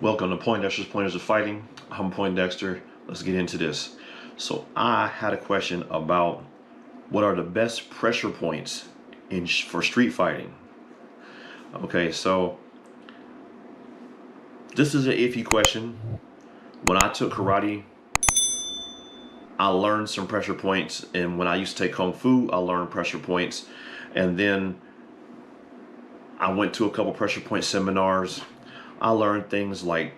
Welcome to Poindexter's Pointers of Fighting. I'm Poindexter. Let's get into this. So I had a question about what are the best pressure points for street fighting. Okay, so this is an iffy question. When I took karate, I learned some pressure points, and when I used to take kung fu, I learned pressure points, and then I went to a couple pressure point seminars. I learned things like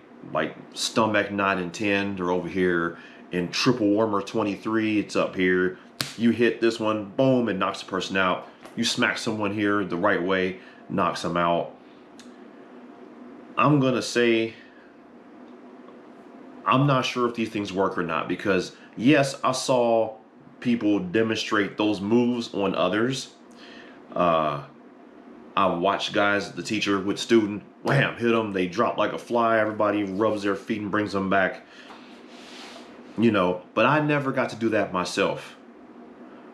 stomach 9 and 10. They're over here in triple warmer 23. It's up here. You hit this one, boom, it knocks the person out. You smack someone here the right way, knocks them out. I'm gonna say I'm not sure if these things work or not, because yes, I saw people demonstrate those moves on others. I watched guys, the teacher with student, wham, hit them, they drop like a fly, everybody rubs their feet and brings them back. But I never got to do that myself.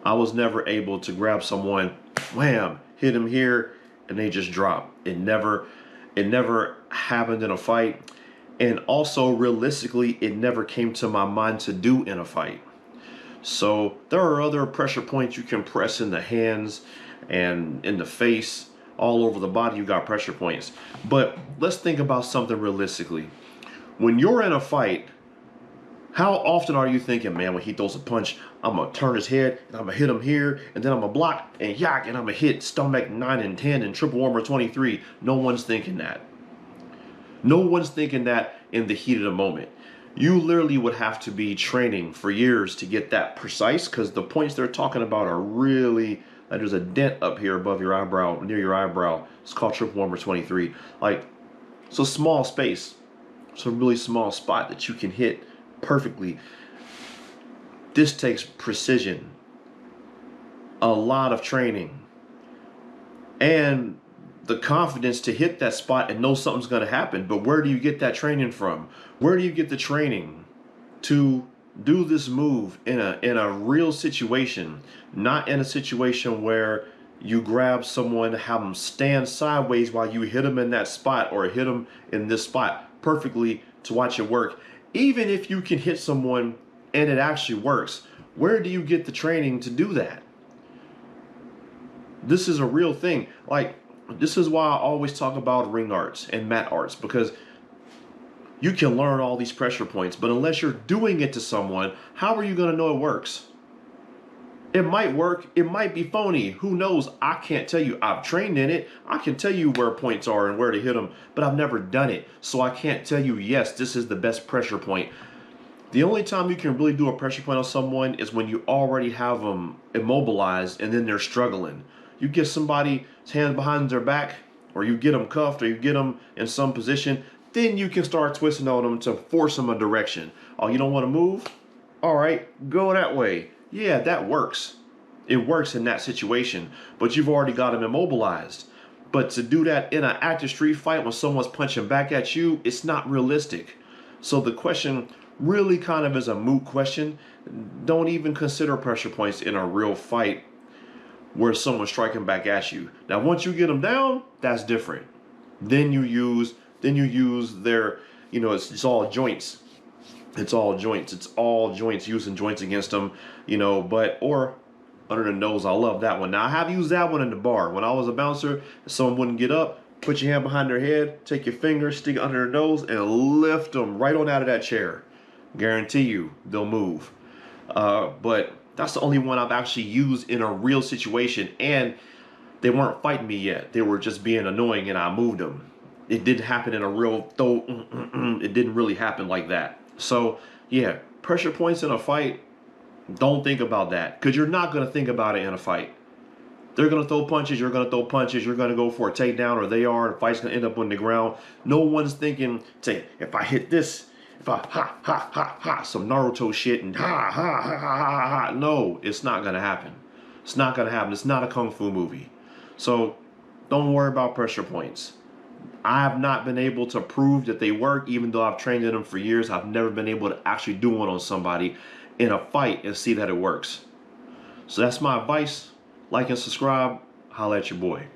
I was never able to grab someone, wham, hit them here, and they just drop. It never happened in a fight. And also, realistically, it never came to my mind to do in a fight. So there are other pressure points you can press in the hands and in the face. All over the body, you got pressure points. But let's think about something realistically. When you're in a fight, how often are you thinking, man, when he throws a punch, I'm going to turn his head, and I'm going to hit him here, and then I'm going to block, and yak, and I'm going to hit stomach 9 and 10 and triple warmer 23. No one's thinking that. No one's thinking that in the heat of the moment. You literally would have to be training for years to get that precise, because the points they're talking about are really... there's a dent up here above your eyebrow, near your eyebrow. It's called triple warmer 23. It's a small space. It's a really small spot that you can hit perfectly. This takes precision, a lot of training, and the confidence to hit that spot and know something's going to happen. But where do you get that training from? Where do you get the training to do this move in a real situation, not in a situation where you grab someone, have them stand sideways while you hit them in that spot or hit them in this spot perfectly to watch it work? Even if you can hit someone and it actually works, where do you get the training to do that? This is a real thing. This is why I always talk about ring arts and mat arts, because you can learn all these pressure points, but unless you're doing it to someone, how are you going to know it works? It might work. It might be phony. Who knows? I can't tell you. I've trained in it. I can tell you where points are and where to hit them, but I've never done it. So I can't tell you, yes, this is the best pressure point. The only time you can really do a pressure point on someone is when you already have them immobilized and then they're struggling. You get somebody's hands behind their back, or you get them cuffed, or you get them in some position, then you can start twisting on them to force them a direction. Oh, you don't want to move? All right, go that way. Yeah, that works. It works in that situation, but you've already got them immobilized. But to do that in an active street fight when someone's punching back at you, it's not realistic. So the question really kind of is a moot question. Don't even consider pressure points in a real fight where someone's striking back at you. Now, once you get them down, that's different. Then you use their, it's all joints. It's all joints. It's all joints, using joints against them, or under the nose. I love that one. Now, I have used that one in the bar. When I was a bouncer, if someone wouldn't get up, put your hand behind their head, take your finger, stick it under their nose, and lift them right on out of that chair. Guarantee you, they'll move. But that's the only one I've actually used in a real situation, and they weren't fighting me yet. They were just being annoying, and I moved them. It didn't happen in a real, it didn't really happen like that. So, yeah, pressure points in a fight, don't think about that, because you're not going to think about it in a fight. They're going to throw punches, you're going to throw punches, you're going to go for a takedown, or they are, the fight's going to end up on the ground. No one's thinking, say, if I hit this, if I ha, some Naruto shit, and ha. No, it's not going to happen. It's not going to happen. It's not a kung fu movie. So, don't worry about pressure points. I have not been able to prove that they work, even though I've trained in them for years. I've never been able to actually do one on somebody in a fight and see that it works. So that's my advice. Like and subscribe. Holla at your boy.